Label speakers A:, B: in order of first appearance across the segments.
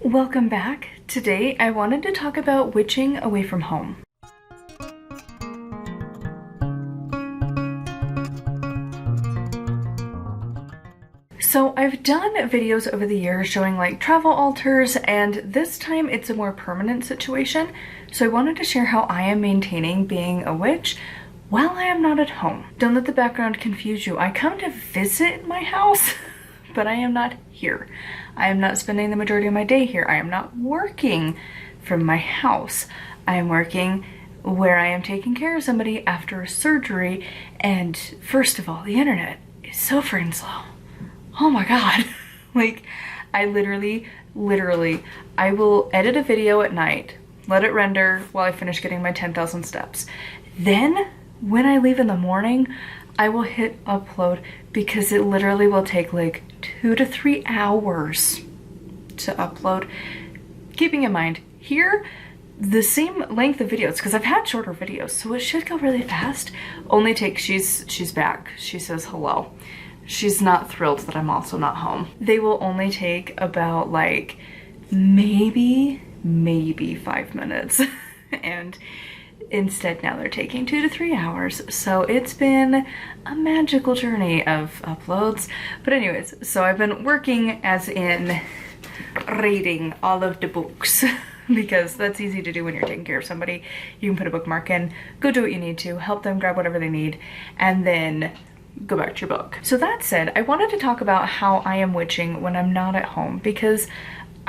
A: Welcome back. Today I wanted to talk about witching away from home. So I've done videos over the years showing like travel altars, and this time it's a more permanent situation. So I wanted to share how I am maintaining being a witch while I am not at home. Don't let the background confuse you. I come to visit my house, but I am not here. I am not spending the majority of my day here. I am not working from my house. I am working where I am taking care of somebody after a surgery. And first of all, the internet is so freaking slow. Oh my God. Like, I literally, I will edit a video at night, let it render while I finish getting my 10,000 steps. Then when I leave in the morning, I will hit upload because it literally will take like 2 to 3 hours to upload. Keeping in mind, here, the same length of videos, because I've had shorter videos, so it should go really fast. Only take, she's back. She says hello. She's not thrilled that I'm also not home. They will only take about like maybe 5 minutes. And instead now they're taking 2 to 3 hours. So it's been a magical journey of uploads. But anyways, so I've been working as in reading all of the books because that's easy to do when you're taking care of somebody. You can put a bookmark in, go do what you need to, help them grab whatever they need, and then go back to your book. So that said, I wanted to talk about how I am witching when I'm not at home, because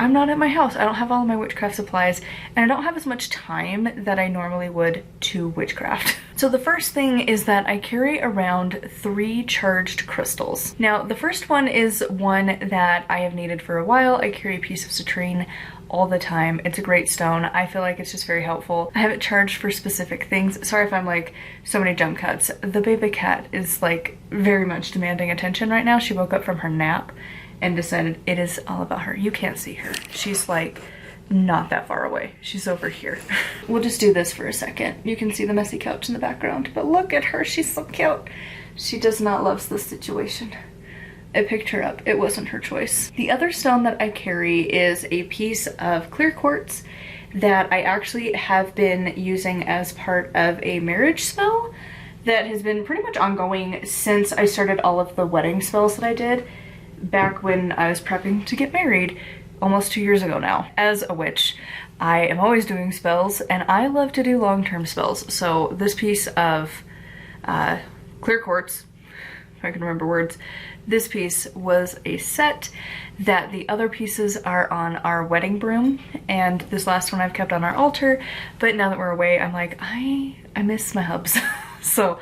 A: I'm not at my house. I don't have all of my witchcraft supplies, and I don't have as much time that I normally would to witchcraft. So the first thing is that I carry around 3 charged crystals. Now, the first one is one that I have needed for a while. I carry a piece of citrine all the time. It's a great stone. I feel like it's just very helpful. I have it charged for specific things. Sorry if I'm like so many jump cuts. The baby cat is like very much demanding attention right now. She woke up from her nap and decided it is all about her. You can't see her. She's like not that far away. She's over here. We'll just do this for a second. You can see the messy couch in the background, but look at her. She's so cute. She does not love this situation. I picked her up. It wasn't her choice. The other stone that I carry is a piece of clear quartz that I actually have been using as part of a marriage spell that has been pretty much ongoing since I started all of the wedding spells that I did back when I was prepping to get married almost 2 years ago now. As a witch, I am always doing spells, and I love to do long-term spells. So this piece of clear quartz, if I can remember words, this piece was a set that the other pieces are on our wedding broom, and this last one I've kept on our altar, but now that we're away, I'm like, I miss my hubs. So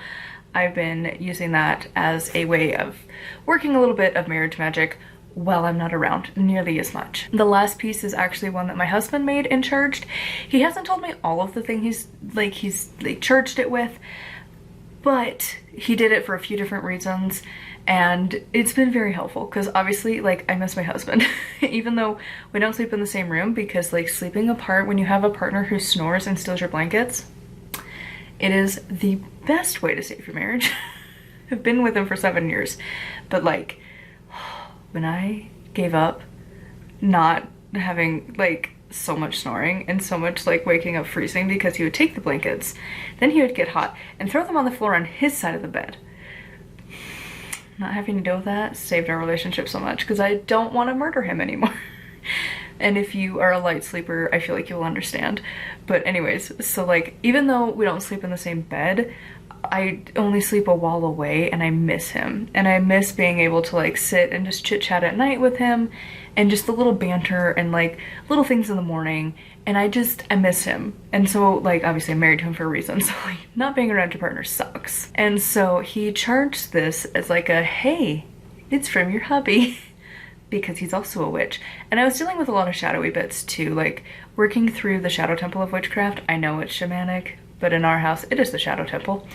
A: I've been using that as a way of working a little bit of marriage magic while I'm not around nearly as much. The last piece is actually one that my husband made and charged. He hasn't told me all of the thing he's charged it with, but he did it for a few different reasons, and it's been very helpful because obviously like I miss my husband. Even though we don't sleep in the same room, because like sleeping apart when you have a partner who snores and steals your blankets, it is the best way to save your marriage. I've been with him for 7 years, but like when I gave up not having like so much snoring and so much like waking up freezing because he would take the blankets, then he would get hot and throw them on the floor on his side of the bed. Not having to deal with that saved our relationship so much because I don't want to murder him anymore. And if you are a light sleeper, I feel like you'll understand. But anyways, so like even though we don't sleep in the same bed, I only sleep a wall away, and I miss him. And I miss being able to like sit and just chit chat at night with him, and just the little banter and like little things in the morning. And I miss him. And so like obviously I'm married to him for a reason, so like not being around your partner sucks. And so he charged this as like a, hey, it's from your hubby. Because he's also a witch. And I was dealing with a lot of shadowy bits too, like working through the Shadow Temple of Witchcraft. I know it's shamanic, but in our house it is the Shadow Temple.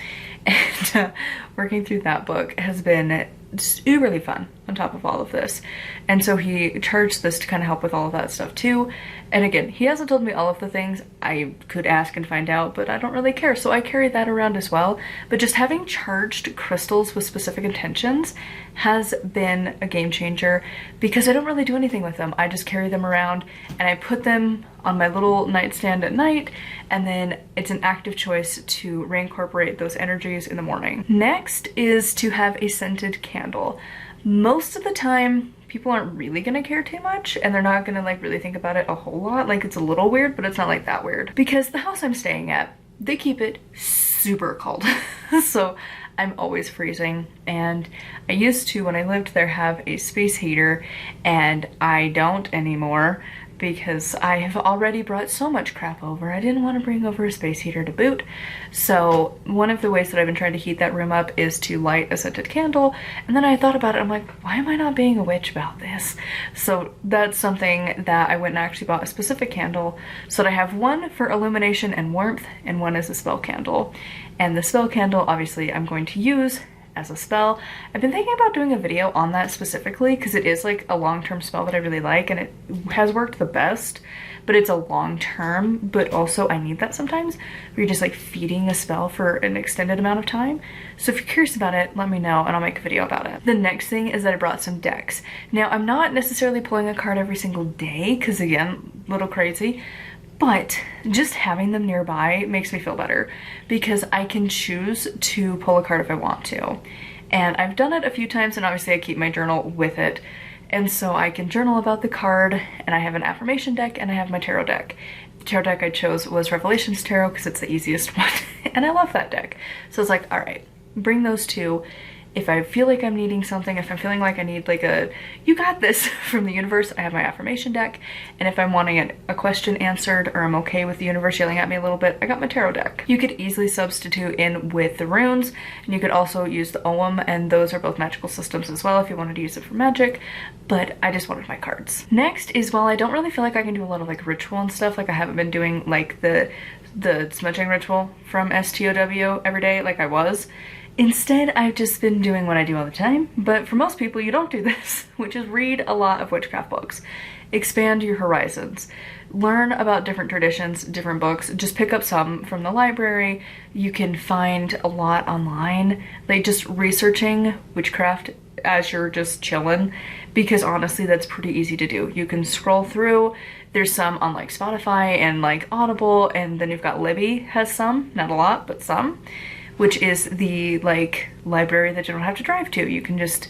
A: And working through that book has been uberly fun on top of all of this. And so he charged this to kind of help with all of that stuff too. And again, he hasn't told me all of the things. I could ask and find out, but I don't really care, so I carry that around as well. But just having charged crystals with specific intentions has been a game changer, because I don't really do anything with them. I just carry them around and I put them on my little nightstand at night, and then it's an active choice to reincorporate those energies in the morning. Next is to have a scented candle. Most of the time, people aren't really gonna care too much, and they're not gonna like really think about it a whole lot. Like, it's a little weird, but it's not like that weird. Because the house I'm staying at, they keep it super cold. So I'm always freezing, and I used to, when I lived there, have a space heater, and I don't anymore because I have already brought so much crap over. I didn't want to bring over a space heater to boot. So one of the ways that I've been trying to heat that room up is to light a scented candle. And then I thought about it, I'm like, why am I not being a witch about this? So that's something that I went and actually bought a specific candle, so that I have one for illumination and warmth, and one as a spell candle. And the spell candle, obviously, I'm going to use as a spell. I've been thinking about doing a video on that specifically, because it is like a long-term spell that I really like, and it has worked the best, but it's a long-term, but also I need that sometimes, where you're just like feeding a spell for an extended amount of time. So if you're curious about it, let me know and I'll make a video about it. The next thing is that I brought some decks. Now, I'm not necessarily pulling a card every single day, because again, a little crazy, but just having them nearby makes me feel better, because I can choose to pull a card if I want to. And I've done it a few times, and obviously I keep my journal with it. And so I can journal about the card, and I have an affirmation deck, and I have my tarot deck. The tarot deck I chose was Revelations Tarot because it's the easiest one, and I love that deck. So it's like, all right, bring those two. If I feel like I'm needing something, if I'm feeling like I need like a, you got this from the universe, I have my affirmation deck. And if I'm wanting a question answered, or I'm okay with the universe yelling at me a little bit, I got my tarot deck. You could easily substitute in with the runes, and you could also use the Ogham, and those are both magical systems as well if you wanted to use it for magic, but I just wanted my cards. Next is, while I don't really feel like I can do a lot of like ritual and stuff, like I haven't been doing like the smudging ritual from STOW every day like I was. Instead, I've just been doing what I do all the time, but for most people you don't do this, which is read a lot of witchcraft books. Expand your horizons. Learn about different traditions, different books. Just pick up some from the library. You can find a lot online, like just researching witchcraft as you're just chilling, because honestly that's pretty easy to do. You can scroll through. There's some on like Spotify and like Audible, and then you've got Libby has some, not a lot, but some, which is the like library that you don't have to drive to. You can just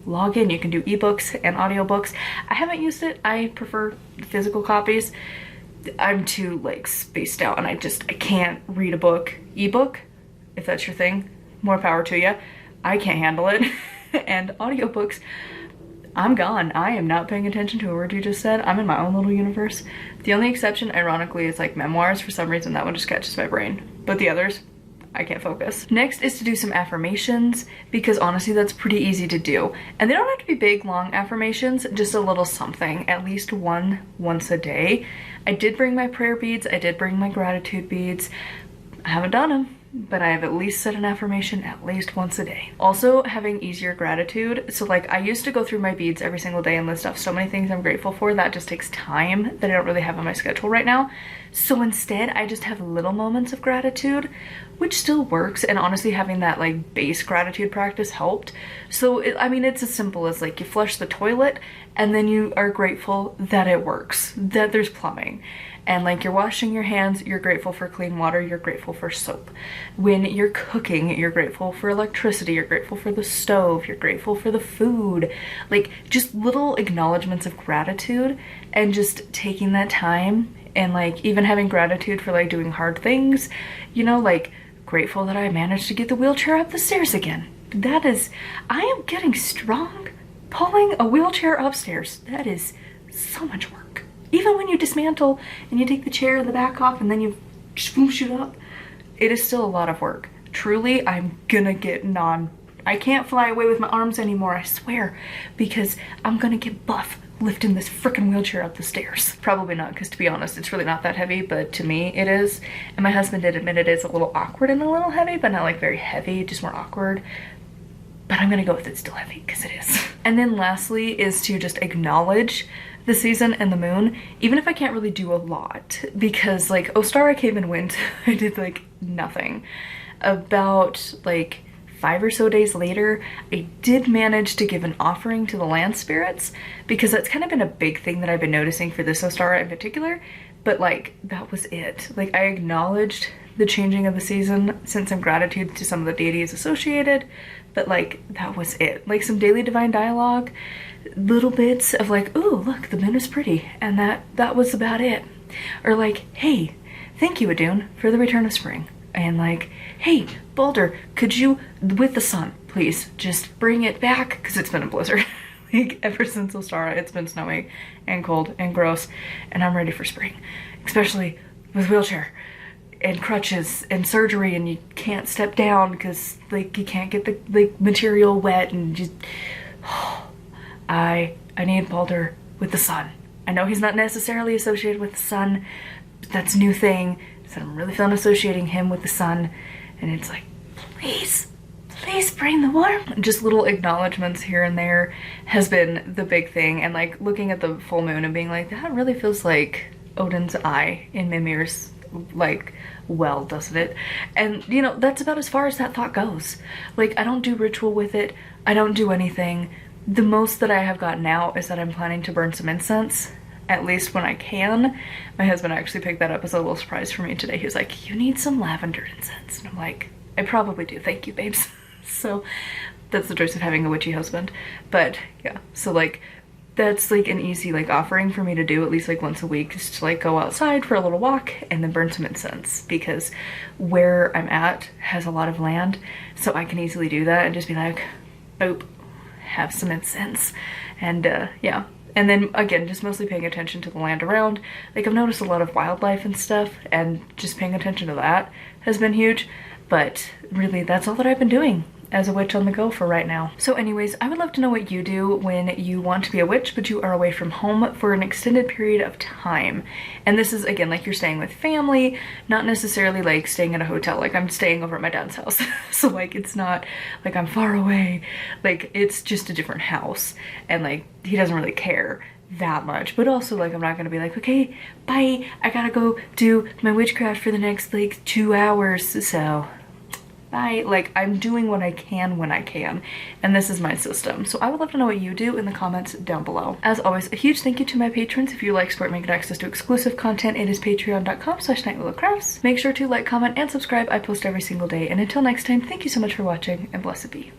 A: log in. You can do ebooks and audiobooks. I haven't used it. I prefer physical copies. I'm too like spaced out, and I can't read a book. Ebook, if that's your thing, more power to you. I can't handle it. And audiobooks, I'm gone. I am not paying attention to a word you just said. I'm in my own little universe. The only exception, ironically, is like memoirs. For some reason, that one just catches my brain. But the others, I can't focus. Next is to do some affirmations, because honestly that's pretty easy to do. And they don't have to be big, long affirmations, just a little something, at least one once a day. I did bring my prayer beads, I did bring my gratitude beads. I haven't done them, but I have at least said an affirmation at least once a day. Also, having easier gratitude. So like, I used to go through my beads every single day and list off so many things I'm grateful for. That just takes time that I don't really have on my schedule right now. So instead, I just have little moments of gratitude, which still works. And honestly, having that like base gratitude practice helped. So I mean, it's as simple as like you flush the toilet and then you are grateful that it works, that there's plumbing. And like you're washing your hands, you're grateful for clean water, you're grateful for soap. When you're cooking, you're grateful for electricity, you're grateful for the stove, you're grateful for the food. Like just little acknowledgements of gratitude, and just taking that time, and like even having gratitude for like doing hard things, you know, like grateful that I managed to get the wheelchair up the stairs again. That is, I am getting strong pulling a wheelchair upstairs. That is so much work. Even when you dismantle and you take the chair and the back off and then you swoosh it up, it is still a lot of work. Truly, I'm gonna get I can't fly away with my arms anymore, I swear, because I'm gonna get buff lifting this freaking wheelchair up the stairs. Probably not, because to be honest, it's really not that heavy, but to me it is. And my husband did admit it is a little awkward and a little heavy, but not like very heavy, just more awkward. But I'm gonna go with it's still heavy, because it is. And then lastly is to just acknowledge the season and the moon, even if I can't really do a lot, because like Ostara came and went, I did like nothing. About like 5 or so days later, I did manage to give an offering to the land spirits, because that's kind of been a big thing that I've been noticing for this Ostara in particular, but like that was it. Like I acknowledged the changing of the season, sent some gratitude to some of the deities associated, but like that was it. Like some daily divine dialogue, little bits of like, ooh, look, the moon is pretty, and that was about it. Or like, hey, thank you, Adun, for the return of spring. And like, hey, Balder, could you, with the sun, please just bring it back? Because it's been a blizzard. Like ever since Ostara, it's been snowy and cold and gross, and I'm ready for spring. Especially with wheelchair and crutches and surgery, and you can't step down because like you can't get the like material wet, and just I need Balder with the sun. I know he's not necessarily associated with the sun, but that's a new thing. So I'm really feeling associating him with the sun, and it's like, please bring the warmth. Just little acknowledgements here and there has been the big thing, and like looking at the full moon and being like, that really feels like Odin's eye in Mimir's like well, doesn't it? And you know, that's about as far as that thought goes. Like I don't do ritual with it, I don't do anything. The most that I have got now is that I'm planning to burn some incense, at least when I can. My husband actually picked that up as a little surprise for me today. He was like, you need some lavender incense. And I'm like, I probably do, thank you, babes. So that's the choice of having a witchy husband. But yeah, so like that's like an easy like offering for me to do at least like once a week, just to like go outside for a little walk and then burn some incense, because where I'm at has a lot of land, so I can easily do that and just be like, boop, have some incense. And yeah. And then again, just mostly paying attention to the land around. Like I've noticed a lot of wildlife and stuff, and just paying attention to that has been huge. But really, that's all that I've been doing as a witch on the go for right now. So anyways, I would love to know what you do when you want to be a witch, but you are away from home for an extended period of time. And this is, again, like you're staying with family, not necessarily like staying at a hotel. Like I'm staying over at my dad's house. So like, it's not like I'm far away. Like it's just a different house. And like, he doesn't really care that much, but also like I'm not gonna be like, okay, bye, I gotta go do my witchcraft for the next like 2 hours, so bye. Like I'm doing what I can when I can, and this is my system. So I would love to know what you do in the comments down below. As always, a huge thank you to my patrons. If you like support me and get access to exclusive content, it is patreon.com/nightlillowcrafts. Make sure to like, comment, and subscribe. I post every single day, and until next time, thank you so much for watching, and blessed be.